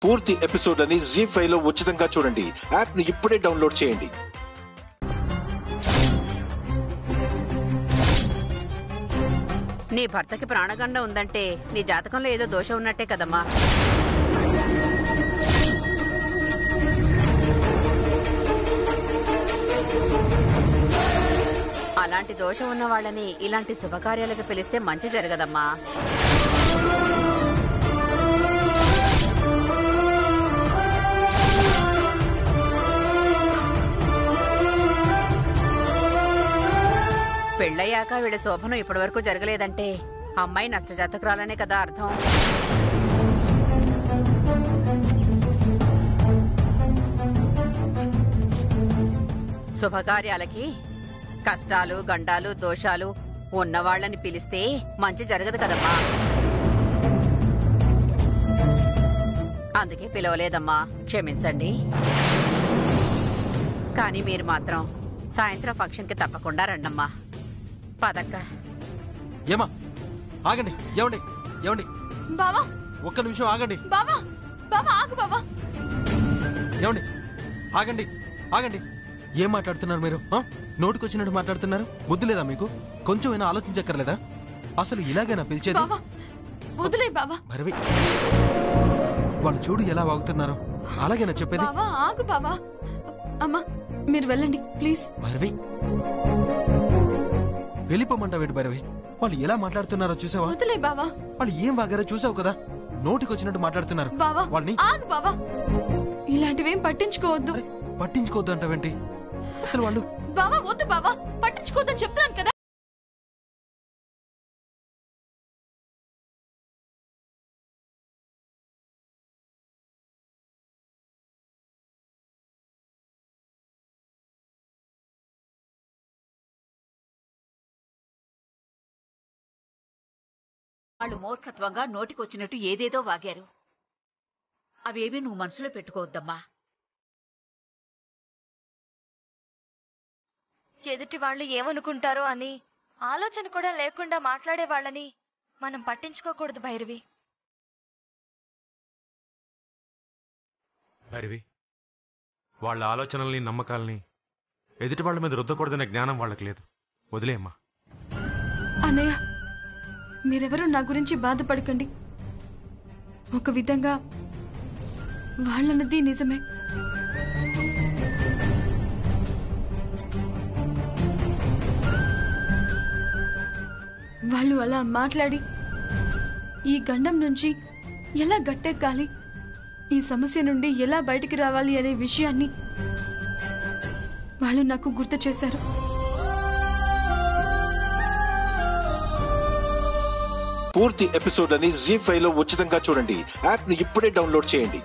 పూర్తి ఎపిసోడ్ అని జీ5 లో ఉచితంగా చూడండి. యాప్ ని ఇప్పుడే డౌన్లోడ్ చేయండి. నీ భర్తకి ప్రాణగండం ఉందంటే నీ జాతకంలో ఏదో దోషం ఉన్నట్టే కదమ్మా. అలాంటి దోషం ఉన్న వాళ్ళని ఇలాంటి శుభకార్యాలకు పిలిస్తే మంచి జరగదమ్మా. పెళ్ళయ్యాక వీళ్ళ శోభనం ఇప్పటి వరకు జరగలేదంటే అమ్మాయి నష్టజాతకురాలనే కదా అర్థం. శుభకార్యాలకి కష్టాలు గండాలు దోషాలు ఉన్నవాళ్లని పిలిస్తే మంచి జరగదు కదమ్మా. అందుకే పిలవలేదమ్మా, క్షమించండి. కానీ మీరు మాత్రం సాయంత్రం ఫంక్షన్ కి తప్పకుండా రండమ్మా. పదక్క. ఏమా ఆగండి. ఏమండి ఏమండి బావా, ఒక్క నిమిషం ఆగండి. బావా బావా ఆగు బావా. ఏమండి ఆగండి ఆగండి. ఏం మాట్లాడుతున్నారు మీరు? నోటికొచ్చినట్టు మాట్లాడుతున్నారు. బుద్ధి లేదా మీకు? కొంచెమైనా ఆలోచించక్కర్లేదా? అసలు ఇలాగైనా పిలిచేది? వదిలే బావా. భైరవి, వాళ్ళు చూడు ఎలా వాగుతున్నారు. అలాగేనా చెప్పేది? బావా ఆగు బావా. అమ్మా మీరు వెళ్ళండి ప్లీజ్. భైరవి, వెళ్ళిపోమంటావేంటి భైరవి? వాళ్ళు ఎలా మాట్లాడుతున్నారో చూసావా? వదిలే బావా. వాళ్ళు ఏం వాగారో చూసావు కదా. నోటికొచ్చినట్టు మాట్లాడుతున్నారు. బావా వాళ్ళని ఆగు బావా. ఇలాంటివేం పట్టించుకోవద్దు. పట్టించుకోవద్దు అంటావేంటి? అసలు వాళ్ళు బావా వద్దు బావా, పట్టించుకోవద్దని చెప్తున్నాను కదా. వాళ్ళు మూర్ఖత్వంగా నోటికొచ్చినట్టు ఏదేదో వాగారు. అవేవి నువ్వు మనసులో పెట్టుకోవద్దమ్మా. ఎదుటి వాళ్ళు ఏమనుకుంటారో అని ఆలోచన కూడా లేకుండా మాట్లాడే వాళ్ళని మనం పట్టించుకోకూడదు భైరవి. భైరవి, వాళ్ళ ఆలోచనల్ని నమ్మకాలని ఎదుటి వాళ్ళ మీద రుద్దకూడదనే జ్ఞానం వాళ్ళకి లేదు. వదిలేమ్మా. అన్నయ్య, మీరెవరూ నా గురించి బాధపడకండి. ఒక విధంగా వాళ్ళన్నది నిజమే. వాళ్ళు అలా మాట్లాడి ఈ గండం నుంచి ఎలా గట్టెక్కాలి, ఈ సమస్య నుండి ఎలా బయటికి రావాలి అనే విషయాన్ని వాళ్ళు నాకు గుర్తు చేశారు. పూర్తి ఎపిసోడ్ అని జీ5 లో ఉచితంగా చూడండి. యాప్ ని ఇప్పుడే డౌన్లోడ్ చేయండి.